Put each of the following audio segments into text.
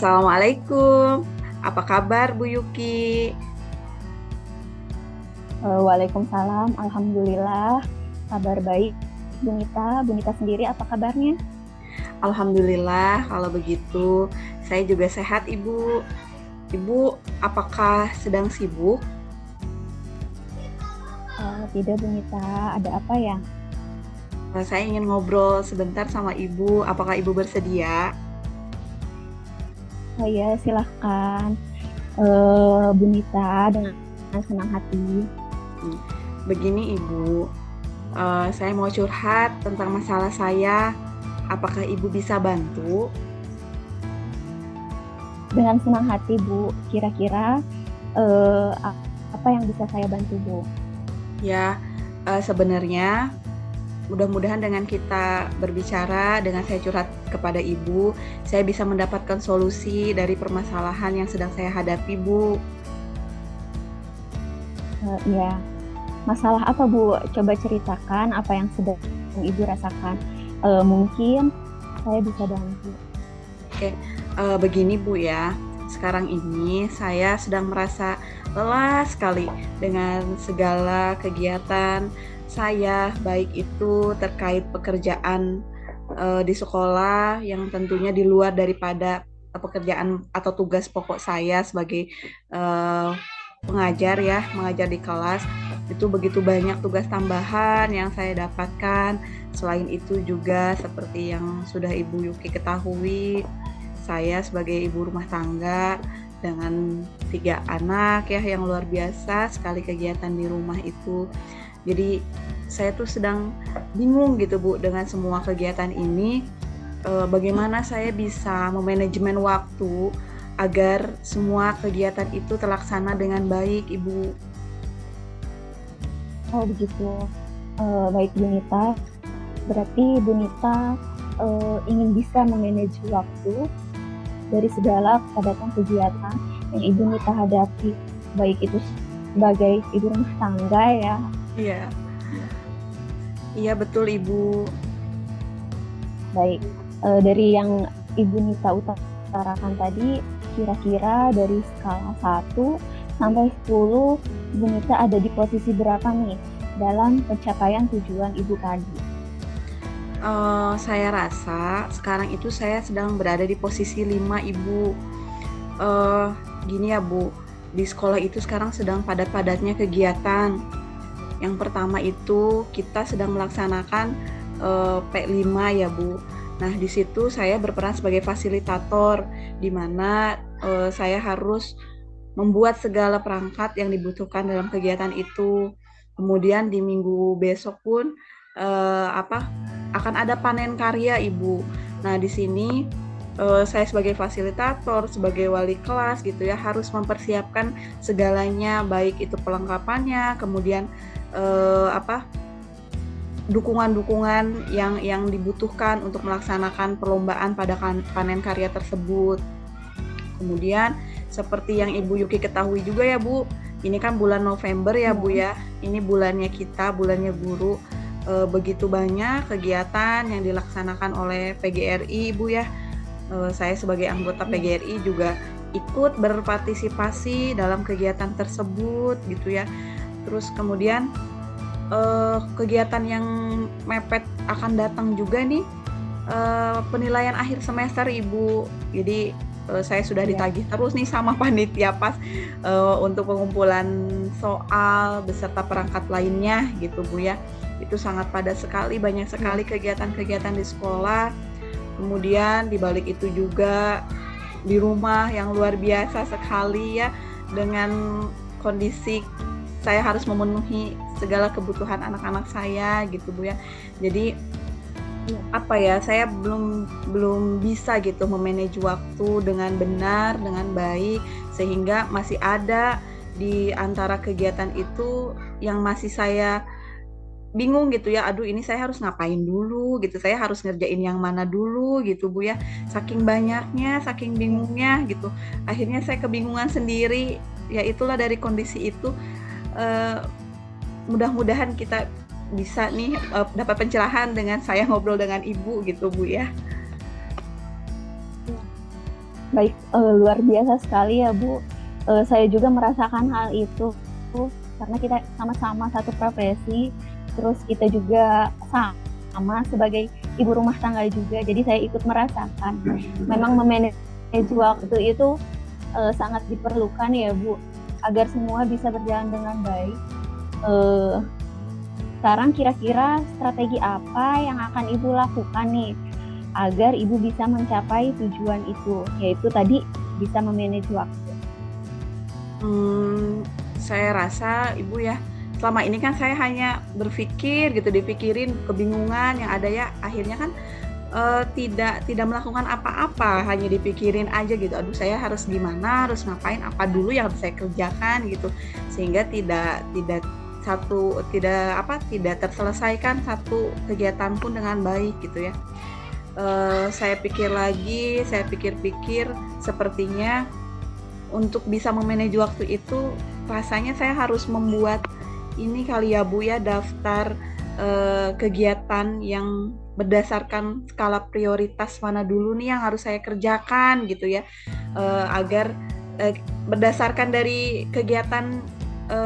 Assalamualaikum. Apa kabar Bu Yuki? Waalaikumsalam, Alhamdulillah, kabar baik. Bu Nita sendiri apa kabarnya? Alhamdulillah kalau begitu. Saya juga sehat Ibu. Ibu, apakah sedang sibuk? Tidak Bu Nita, ada apa ya? Saya ingin ngobrol sebentar sama Ibu. Apakah Ibu bersedia? Oh ya, silahkan. Bu Nita dengan senang hati. Hmm, Begini Ibu, saya mau curhat tentang masalah saya. Apakah Ibu bisa bantu? Dengan senang hati Bu, kira-kira apa yang bisa saya bantu Bu? Ya, sebenarnya mudah-mudahan dengan kita berbicara, dengan saya curhat kepada Ibu, saya bisa mendapatkan solusi dari permasalahan yang sedang saya hadapi, Bu. Ya, masalah apa Bu? Coba ceritakan apa yang sedang Ibu rasakan. Mungkin saya bisa bantu. Oke, begini Bu ya. Sekarang ini saya sedang merasa lelah sekali dengan segala kegiatan saya, baik itu terkait pekerjaan di sekolah yang tentunya di luar daripada pekerjaan atau tugas pokok saya sebagai eh, pengajar ya, mengajar di kelas. Itu begitu banyak tugas tambahan yang saya dapatkan. Selain itu juga seperti yang sudah Ibu Yuki ketahui, saya sebagai ibu rumah tangga dengan 3 anak ya yang luar biasa sekali kegiatan di rumah itu. Jadi saya tuh sedang bingung gitu Bu dengan semua kegiatan ini. Bagaimana saya bisa memanajemen waktu agar semua kegiatan itu terlaksana dengan baik Ibu. Oh begitu. Baik Bu Nita, berarti Bu Nita ingin bisa memanage waktu dari segala kepadatan kegiatan yang Ibu Nita hadapi, baik itu sebagai ibu rumah tangga ya. Iya, iya betul Ibu. Baik, dari yang Ibu Nita utarakan tadi, kira-kira dari skala 1 sampai 10, Ibu Nita ada di posisi berapa nih dalam pencapaian tujuan Ibu tadi? Saya rasa sekarang itu saya sedang berada di posisi 5 Ibu. Eh, Gini ya Bu, di sekolah itu sekarang sedang padat-padatnya kegiatan. Yang pertama itu kita sedang melaksanakan P5 ya Bu. Nah di situ saya berperan sebagai fasilitator, di mana saya harus membuat segala perangkat yang dibutuhkan dalam kegiatan itu. Kemudian di minggu besok pun akan ada panen karya Ibu. Nah di sini saya sebagai fasilitator, sebagai wali kelas gitu ya harus mempersiapkan segalanya, baik itu pelengkapannya, kemudian dukungan-dukungan yang dibutuhkan untuk melaksanakan perlombaan pada panen karya tersebut. Kemudian seperti yang Ibu Yuki ketahui juga ya Bu, ini kan bulan November ya Bu ya, ini bulannya kita, bulannya guru. Begitu banyak kegiatan yang dilaksanakan oleh PGRI Ibu ya. Saya sebagai anggota PGRI juga ikut berpartisipasi dalam kegiatan tersebut gitu ya. Terus kemudian kegiatan yang mepet akan datang juga nih, penilaian akhir semester Ibu. Jadi saya sudah ditagih terus nih sama panitia pas untuk pengumpulan soal beserta perangkat lainnya gitu Bu ya. Itu sangat padat sekali, banyak sekali kegiatan-kegiatan di sekolah. Kemudian di balik itu juga di rumah yang luar biasa sekali ya, dengan kondisi saya harus memenuhi segala kebutuhan anak-anak saya gitu Bu ya. Jadi apa ya, saya belum bisa gitu memanage waktu dengan benar, dengan baik, sehingga masih ada di antara kegiatan itu yang masih saya bingung gitu ya. Aduh, ini saya harus ngapain dulu gitu. Saya harus ngerjain yang mana dulu gitu Bu ya. Saking banyaknya, saking bingungnya gitu. Akhirnya saya kebingungan sendiri. Ya itulah dari kondisi itu. Eh, Mudah-mudahan kita bisa nih dapat pencerahan dengan saya ngobrol dengan Ibu gitu Bu ya. Baik, luar biasa sekali ya Bu. Saya juga merasakan hal itu karena kita sama-sama satu profesi, terus kita juga sama sebagai ibu rumah tangga juga. Jadi saya ikut merasakan. Memang memanage waktu itu sangat diperlukan ya Bu, agar semua bisa berjalan dengan baik. Sekarang kira-kira strategi apa yang akan Ibu lakukan nih agar Ibu bisa mencapai tujuan itu, yaitu tadi bisa memanage waktu? Saya rasa Ibu ya, selama ini kan saya hanya berpikir gitu, dipikirin kebingungan yang ada ya, akhirnya kan tidak melakukan apa-apa, hanya dipikirin aja gitu, aduh saya harus gimana, harus ngapain, apa dulu yang harus saya kerjakan gitu. Sehingga tidak terselesaikan satu kegiatan pun dengan baik gitu ya. Saya pikir lagi, saya pikir-pikir, sepertinya untuk bisa memanage waktu itu rasanya saya harus membuat ini kali ya Bu ya, daftar kegiatan yang berdasarkan skala prioritas mana dulu nih yang harus saya kerjakan gitu ya, agar berdasarkan dari kegiatan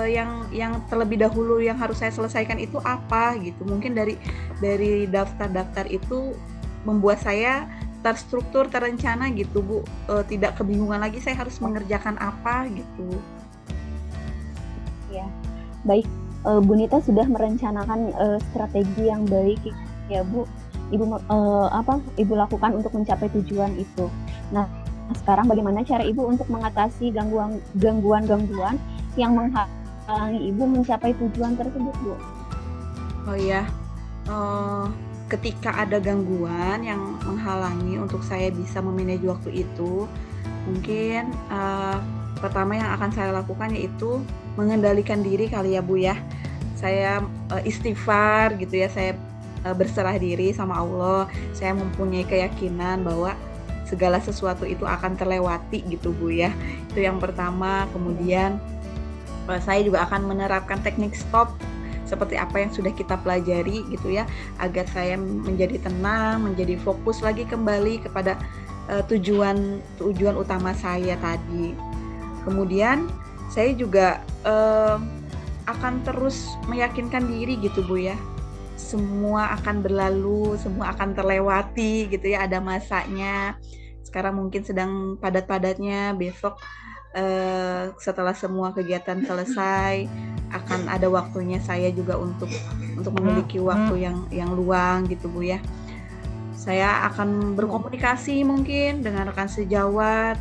yang terlebih dahulu yang harus saya selesaikan itu apa gitu. Mungkin dari daftar-daftar itu membuat saya terstruktur, terencana gitu Bu, tidak kebingungan lagi saya harus mengerjakan apa gitu. Ya, baik. Bu Nita sudah merencanakan strategi yang baik ya Bu. Ibu lakukan untuk mencapai tujuan itu. Nah, sekarang bagaimana cara Ibu untuk mengatasi gangguan-gangguan yang menghalangi Ibu mencapai tujuan tersebut, Bu? Oh iya, ketika ada gangguan yang menghalangi untuk saya bisa memanage waktu itu, mungkin pertama yang akan saya lakukan yaitu mengendalikan diri kali ya Bu ya. Saya istighfar gitu ya, saya berserah diri sama Allah. Saya mempunyai keyakinan bahwa segala sesuatu itu akan terlewati gitu Bu ya. Itu yang pertama. Kemudian saya juga akan menerapkan teknik stop seperti apa yang sudah kita pelajari gitu ya, agar saya menjadi tenang, menjadi fokus lagi kembali kepada tujuan utama saya tadi. Kemudian saya juga akan terus meyakinkan diri gitu Bu ya, semua akan berlalu, semua akan terlewati gitu ya, ada masanya. Sekarang mungkin sedang padat-padatnya, besok setelah semua kegiatan selesai akan ada waktunya saya juga untuk memiliki waktu yang luang gitu Bu ya. Saya akan berkomunikasi mungkin dengan rekan sejawat,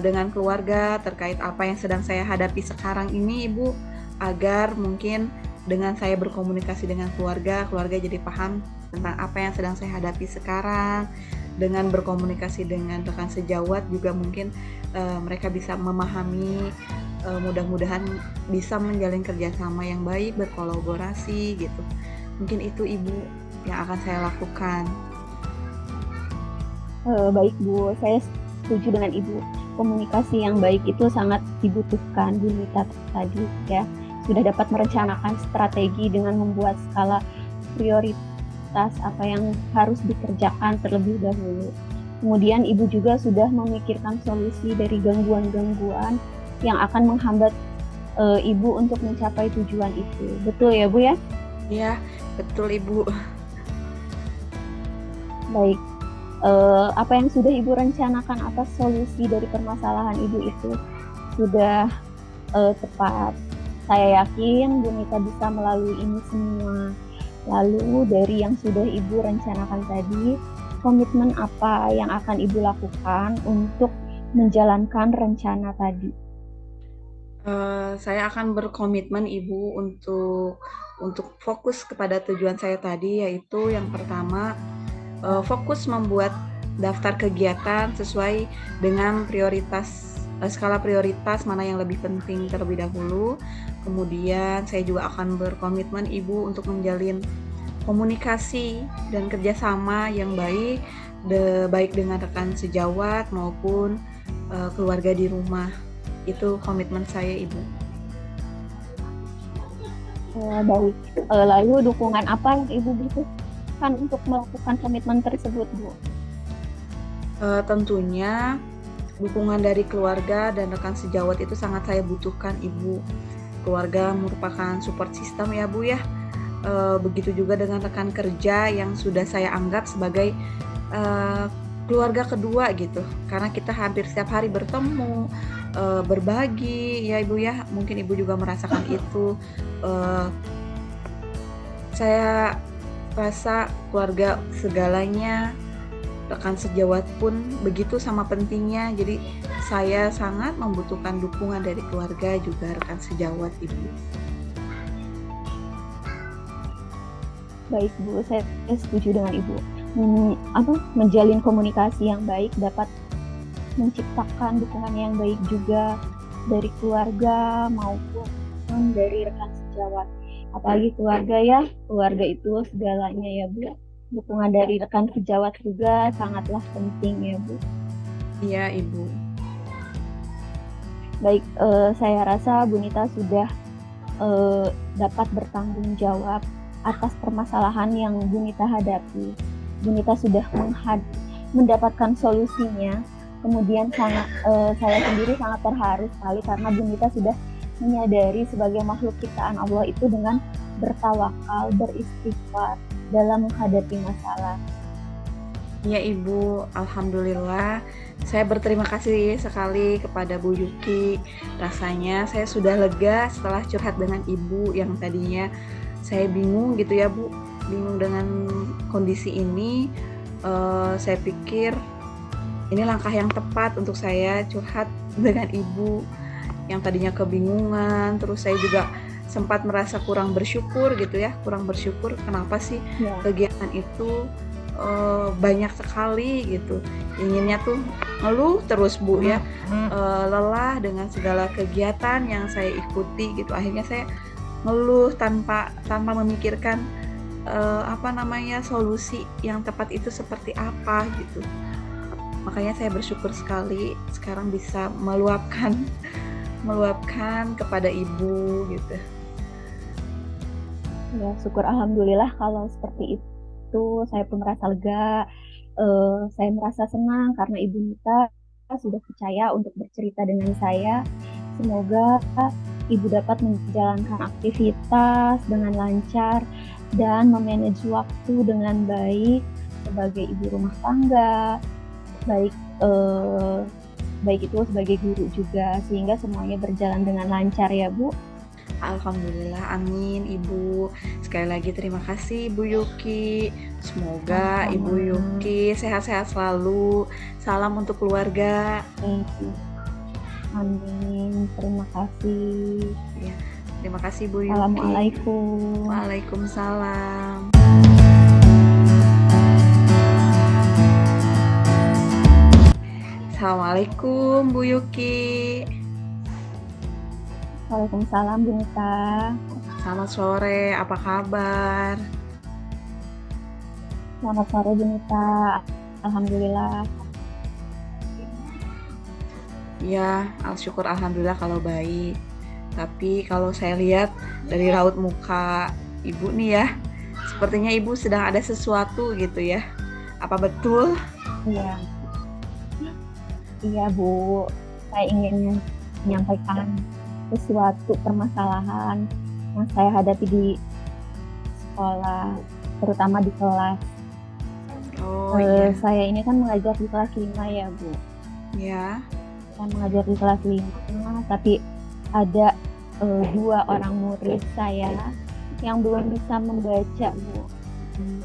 dengan keluarga terkait apa yang sedang saya hadapi sekarang ini Ibu, agar mungkin dengan saya berkomunikasi dengan keluarga jadi paham tentang apa yang sedang saya hadapi sekarang. Dengan berkomunikasi dengan rekan sejawat juga mungkin mereka bisa memahami, mudah-mudahan bisa menjalin kerjasama yang baik, berkolaborasi gitu. Mungkin itu Ibu yang akan saya lakukan. Baik Bu, saya setuju dengan Ibu. Komunikasi yang baik itu sangat dibutuhkan. Bu Nita tadi ya sudah dapat merencanakan strategi dengan membuat skala prioritas apa yang harus dikerjakan terlebih dahulu. Kemudian Ibu juga sudah memikirkan solusi dari gangguan-gangguan yang akan menghambat Ibu untuk mencapai tujuan itu. Betul ya Bu ya? Iya, betul Ibu. Baik. Apa yang sudah Ibu rencanakan atas solusi dari permasalahan Ibu itu sudah tepat. Saya yakin Bu Nita bisa melalui ini semua. Lalu dari yang sudah Ibu rencanakan tadi, komitmen apa yang akan Ibu lakukan untuk menjalankan rencana tadi? Saya akan berkomitmen Ibu untuk fokus kepada tujuan saya tadi, yaitu yang pertama fokus membuat daftar kegiatan sesuai dengan skala prioritas mana yang lebih penting terlebih dahulu. Kemudian saya juga akan berkomitmen Ibu untuk menjalin komunikasi dan kerjasama yang baik dengan rekan sejawat maupun keluarga di rumah. Itu komitmen saya Ibu. Baik. Lalu dukungan apa yang Ibu butuhkan untuk melakukan komitmen tersebut Bu? Tentunya Dukungan dari keluarga dan rekan sejawat itu sangat saya butuhkan, Ibu. Keluarga merupakan support system ya, Bu, ya. Begitu juga dengan rekan kerja yang sudah saya anggap sebagai, eee, keluarga kedua gitu. Karena kita hampir setiap hari bertemu, berbagi ya, Ibu, ya. Mungkin Ibu juga merasakan itu. Eee, saya rasa keluarga segalanya, rekan sejawat pun begitu sama pentingnya. Jadi saya sangat membutuhkan dukungan dari keluarga juga rekan sejawat, Ibu. Baik Bu, saya setuju dengan Ibu. Menjalin komunikasi yang baik dapat menciptakan dukungan yang baik juga dari keluarga maupun dari rekan sejawat. Apalagi keluarga ya, keluarga itu segalanya ya Bu. Dukungan dari rekan sejawat juga sangatlah penting ya Bu. Iya, Ibu. Baik, saya rasa Bu Nita sudah dapat bertanggung jawab atas permasalahan yang Bu Nita hadapi. Bu Nita sudah mendapatkan solusinya. Kemudian saya sendiri sangat terharu sekali karena Bu Nita sudah menyadari sebagai makhluk ciptaan Allah itu dengan bertawakal, beristighfar dalam menghadapi masalah. Ya Ibu, alhamdulillah. Saya berterima kasih sekali kepada Bu Yuki. Rasanya saya sudah lega setelah curhat dengan Ibu yang tadinya saya bingung gitu ya Bu, bingung dengan kondisi ini. Saya pikir ini langkah yang tepat untuk saya curhat dengan Ibu yang tadinya kebingungan. Terus saya juga sempat merasa kurang bersyukur gitu ya, kurang bersyukur kenapa sih Ya. kegiatan itu banyak sekali gitu. Inginnya tuh ngeluh terus Bu ya, lelah dengan segala kegiatan yang saya ikuti gitu. Akhirnya saya ngeluh tanpa memikirkan solusi yang tepat itu seperti apa gitu. Makanya saya bersyukur sekali sekarang bisa meluapkan kepada Ibu gitu. Ya, syukur alhamdulillah kalau seperti itu. Saya pun merasa lega. Saya merasa senang karena Ibu Nita sudah percaya untuk bercerita dengan saya. Semoga Ibu dapat menjalankan aktivitas dengan lancar dan memanage waktu dengan baik sebagai ibu rumah tangga, baik itu sebagai guru juga, sehingga semuanya berjalan dengan lancar ya Bu. Alhamdulillah, amin Ibu. Sekali lagi terima kasih Bu Yuki. Semoga Ibu Yuki sehat-sehat selalu. Salam untuk keluarga. Amin. Terima kasih. Ya, terima kasih Bu Yuki. Assalamualaikum. Waalaikumsalam. Assalamualaikum Bu Yuki. Waalaikumsalam Bu Nita. Selamat sore, apa kabar? Selamat sore Bu Nita. Alhamdulillah. Ya, syukur alhamdulillah kalau baik. Tapi kalau saya lihat dari raut muka Ibu nih ya, sepertinya Ibu sedang ada sesuatu gitu ya. Apa betul? Iya. Iya Bu, saya ingin menyampaikan sesuatu permasalahan yang saya hadapi di sekolah, terutama di kelas. Oh iya. Saya ini kan mengajar di kelas 5 ya Bu. Ya. Saya mengajar di kelas 5, tapi ada 2 orang murid saya yang belum bisa membaca Bu.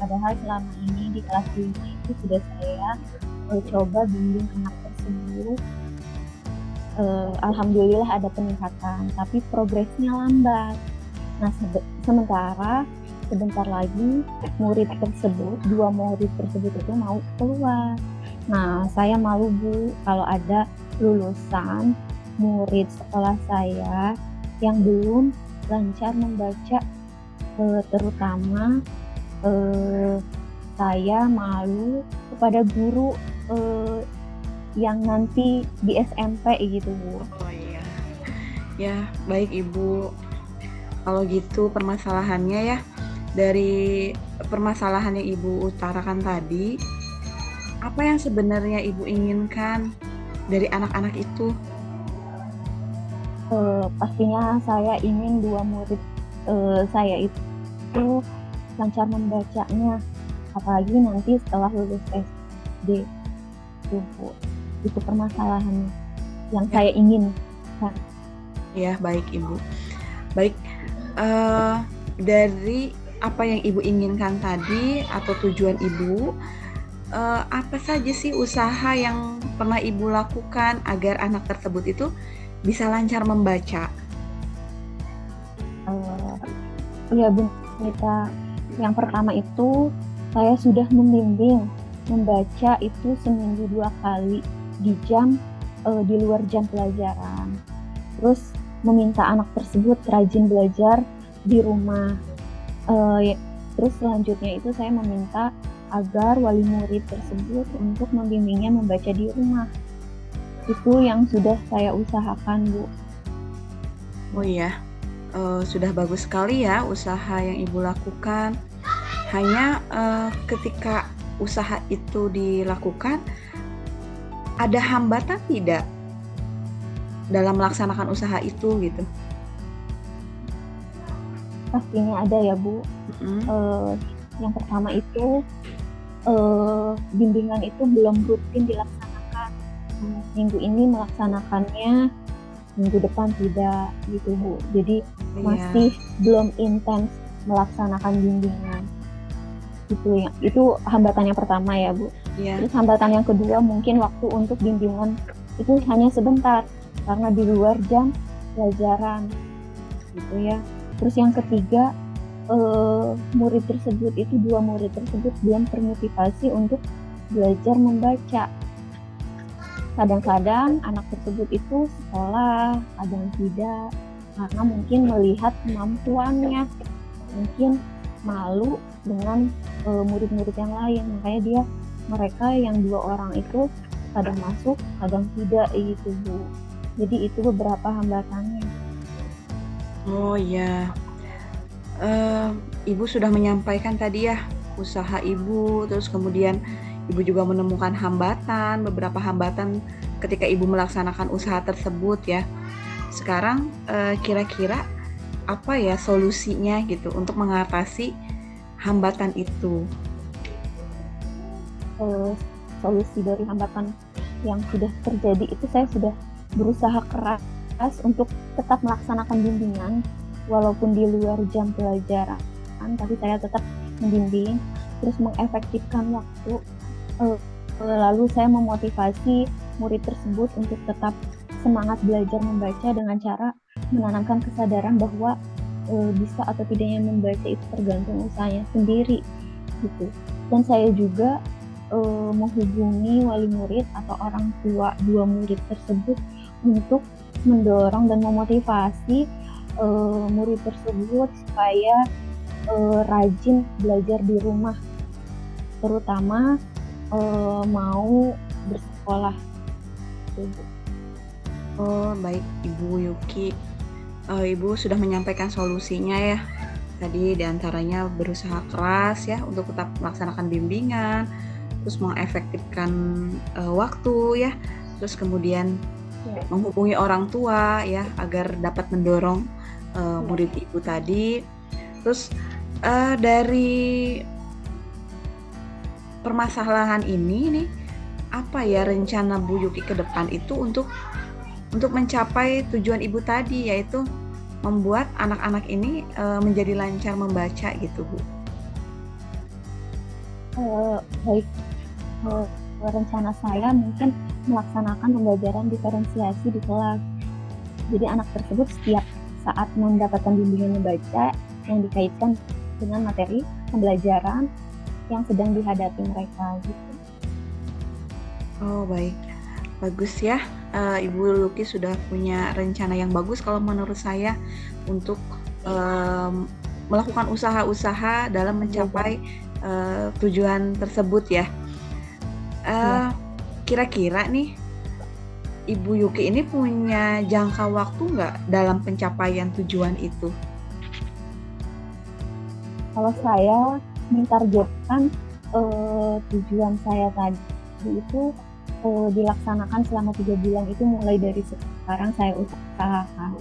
Padahal selama ini di kelas 5 itu sudah saya coba bimbing anak tersebut. Alhamdulillah ada peningkatan, tapi progresnya lambat. Nah, sementara sebentar lagi murid tersebut, 2 murid tersebut itu mau keluar. Nah, saya malu Bu kalau ada lulusan murid sekolah saya yang belum lancar membaca, terutama saya malu kepada guru yang nanti di SMP gitu Bu. Oh iya. Ya, baik Ibu. Kalau gitu permasalahannya ya, dari permasalahan yang Ibu utarakan tadi, apa yang sebenarnya Ibu inginkan dari anak-anak itu? Pastinya saya ingin dua murid saya itu lancar membacanya, apalagi nanti setelah lulus SD. Itu permasalahannya yang Ya, saya ingin kan. ya, baik Ibu. Baik, eh, dari apa yang Ibu inginkan tadi atau tujuan Ibu, apa saja sih usaha yang pernah Ibu lakukan agar anak tersebut itu bisa lancar membaca? Ya Bu Nita, yang pertama itu saya sudah membimbing membaca itu seminggu 2 kali di di luar jam pelajaran. Terus meminta anak tersebut rajin belajar di rumah. Terus selanjutnya itu saya meminta agar wali murid tersebut untuk membimbingnya membaca di rumah. Itu yang sudah saya usahakan, Bu. Oh iya, sudah bagus sekali ya usaha yang Ibu lakukan. Hanya ketika usaha itu dilakukan, ada hambatan tidak dalam melaksanakan usaha itu gitu? Pastinya ada ya, Bu. Yang pertama itu bimbingan itu belum rutin dilaksanakan. Minggu ini melaksanakannya, minggu depan tidak gitu, Bu. Jadi masih belum intens melaksanakan bimbingan. Itu hambatan yang pertama ya, Bu. Terus hambatan yang kedua mungkin waktu untuk bimbingan itu hanya sebentar karena di luar jam pelajaran gitu ya. Terus yang ketiga, murid tersebut itu dua murid tersebut belum termotivasi untuk belajar membaca. Kadang-kadang anak tersebut itu sekolah, kadang tidak, karena mungkin melihat kemampuannya, mungkin malu dengan murid-murid yang lain, makanya mereka yang 2 orang itu kadang masuk, kadang tidak gitu, Bu. Jadi itu beberapa hambatannya. Oh iya, Ibu sudah menyampaikan tadi ya usaha Ibu, terus kemudian Ibu juga menemukan beberapa hambatan ketika Ibu melaksanakan usaha tersebut ya. Sekarang kira-kira apa ya solusinya gitu untuk mengatasi hambatan itu? Solusi dari hambatan yang sudah terjadi itu saya sudah berusaha keras untuk tetap melaksanakan bimbingan walaupun di luar jam pelajaran, tapi saya tetap membimbing, terus mengefektifkan waktu. Lalu saya memotivasi murid tersebut untuk tetap semangat belajar membaca dengan cara menanamkan kesadaran bahwa bisa atau tidaknya membaca itu tergantung usahanya sendiri gitu. Dan saya juga menghubungi wali murid atau orang tua 2 murid tersebut untuk mendorong dan memotivasi murid tersebut supaya rajin belajar di rumah, terutama mau bersekolah. Oh baik Ibu Yuki, Ibu sudah menyampaikan solusinya ya. Tadi diantaranya berusaha keras ya untuk tetap melaksanakan bimbingan, terus mengefektifkan waktu ya, terus kemudian menghubungi orang tua ya agar dapat mendorong murid Ibu tadi. Terus dari permasalahan ini nih, apa ya rencana Bu Yuki ke depan itu untuk mencapai tujuan Ibu tadi, yaitu membuat anak-anak ini menjadi lancar membaca gitu, Bu? Baik, rencana saya mungkin melaksanakan pembelajaran diferensiasi di kelas. Jadi anak tersebut setiap saat mendapatkan bimbingan membaca yang dikaitkan dengan materi pembelajaran yang sedang dihadapi mereka gitu. Oh baik, bagus ya. Ibu Luki sudah punya rencana yang bagus kalau menurut saya untuk melakukan usaha-usaha dalam mencapai tujuan tersebut ya. Kira-kira nih Ibu Yuki ini punya jangka waktu nggak dalam pencapaian tujuan itu? Kalau saya mentargetkan tujuan saya tadi itu dilaksanakan selama 3 bulan itu mulai dari sekarang saya usahakan.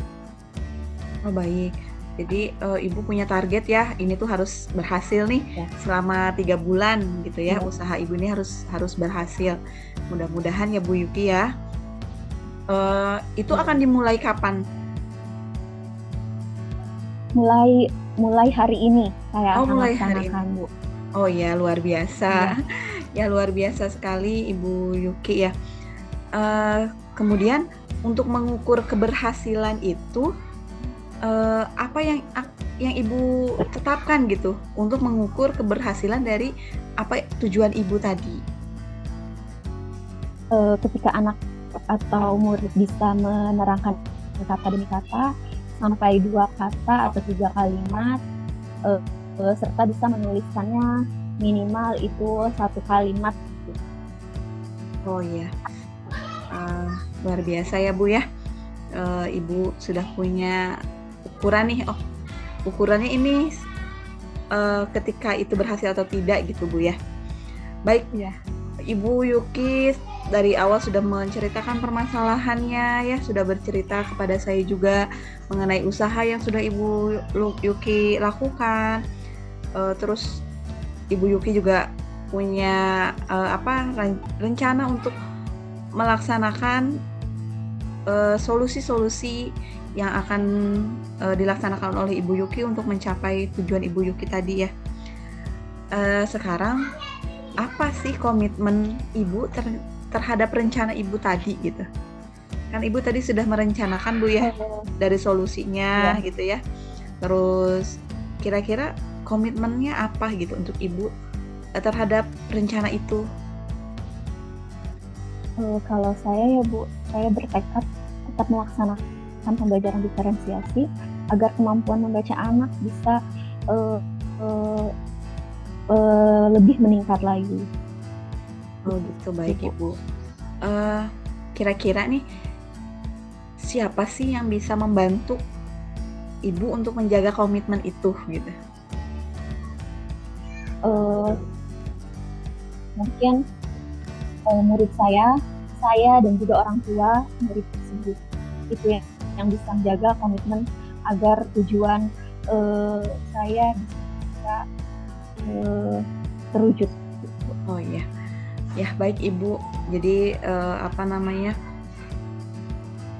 Oh baik. Jadi ibu punya target ya, ini tuh harus berhasil nih Ya. selama 3 bulan gitu ya. Iya. Usaha ibu ini harus berhasil. Mudah-mudahan ya Bu Yuki ya. Itu Iya. akan dimulai kapan? Mulai hari ini saya Oh akan mulai hari laksanakan. ini Bu. Oh ya luar biasa. Iya. Ya luar biasa sekali Ibu Yuki ya. Kemudian untuk mengukur keberhasilan itu apa yang Ibu tetapkan gitu untuk mengukur keberhasilan dari apa tujuan Ibu tadi? Ketika anak atau murid bisa menerangkan kata demi kata sampai 2 kata atau 3 kalimat, serta bisa menuliskannya minimal itu 1 kalimat. Oh iya, luar biasa ya Bu ya. Ibu sudah punya ukuran nih. Oh, ukurannya ini ketika itu berhasil atau tidak gitu Bu ya. Baik, Iya. Ibu Yuki dari awal sudah menceritakan permasalahannya ya, sudah bercerita kepada saya juga mengenai usaha yang sudah Ibu Yuki lakukan. Terus Ibu Yuki juga punya rencana untuk melaksanakan solusi-solusi yang akan dilaksanakan oleh Ibu Yuki untuk mencapai tujuan Ibu Yuki tadi ya. Sekarang apa sih komitmen Ibu terhadap rencana Ibu tadi gitu? Kan Ibu tadi sudah merencanakan Bu ya dari solusinya gitu ya. Terus kira-kira komitmennya apa gitu untuk Ibu terhadap rencana itu? Kalau saya ya Bu, saya bertekad tetap melaksanakan pembelajaran diferensiasi agar kemampuan membaca anak bisa lebih meningkat lagi. Oh gitu, baik Ibu. Kira-kira nih siapa sih yang bisa membantu Ibu untuk menjaga komitmen itu gitu? Mungkin murid saya dan juga orang tua murid tersebut itu yang bisa menjaga komitmen agar tujuan saya bisa terwujud. Oh iya, ya baik Ibu. Jadi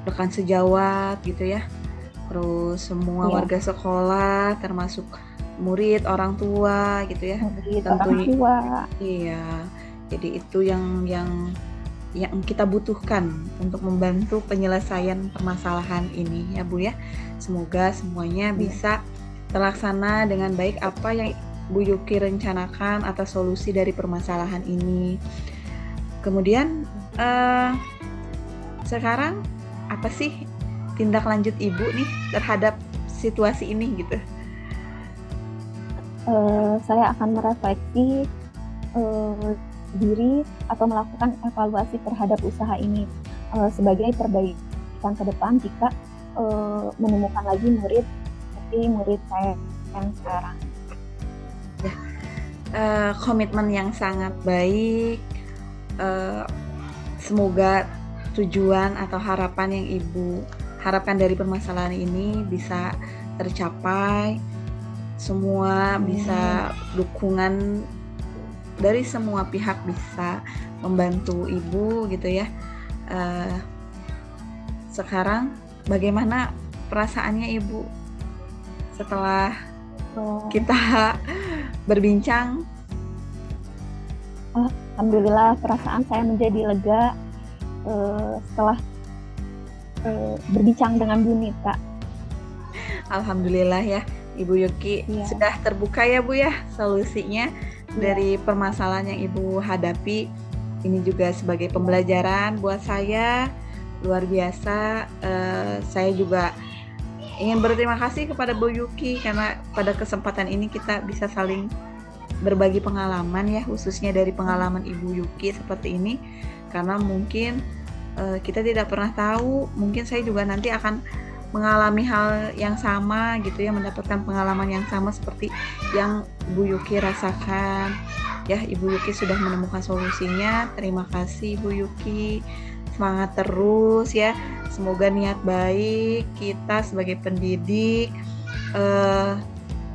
rekan sejawat gitu ya, terus semua warga sekolah termasuk murid, orang tua gitu ya. Orang tua. Iya. Jadi itu yang kita butuhkan untuk membantu penyelesaian permasalahan ini ya Bu ya. Semoga semuanya bisa terlaksana dengan baik apa yang Bu Yuki rencanakan atas solusi dari permasalahan ini. Kemudian sekarang apa sih tindak lanjut Ibu nih terhadap situasi ini gitu? Saya akan merefleksi diri atau melakukan evaluasi terhadap usaha ini sebagai perbaikan ke depan jika menemukan lagi murid seperti murid saya yang sekarang. Ya, komitmen yang sangat baik. Semoga tujuan atau harapan yang Ibu harapkan dari permasalahan ini bisa tercapai. Semua bisa dukungan dari semua pihak bisa membantu Ibu gitu ya. Sekarang bagaimana perasaannya Ibu setelah kita berbincang? Alhamdulillah perasaan saya menjadi lega setelah berbincang dengan Bu Nita. Alhamdulillah ya Ibu Yuki sudah terbuka ya Bu ya solusinya dari permasalahan yang Ibu hadapi. Ini juga sebagai pembelajaran buat saya, luar biasa. Saya juga ingin berterima kasih kepada Bu Yuki karena pada kesempatan ini kita bisa saling berbagi pengalaman ya, khususnya dari pengalaman Ibu Yuki seperti ini. Karena mungkin kita tidak pernah tahu, mungkin saya juga nanti akan mengalami hal yang sama gitu ya, mendapatkan pengalaman yang sama seperti yang Bu Yuki rasakan. Ya, Ibu Yuki sudah menemukan solusinya. Terima kasih Ibu Yuki. Semangat terus ya. Semoga niat baik kita sebagai pendidik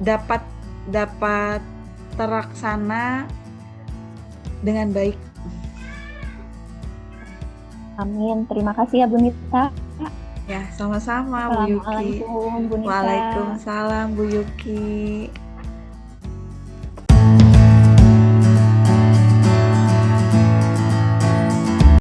dapat terlaksana dengan baik. Amin. Terima kasih ya Bu Nita. Ya, sama-sama Bu Yuki. Assalamualaikum Bu Nita. Waalaikumsalam Bu Yuki.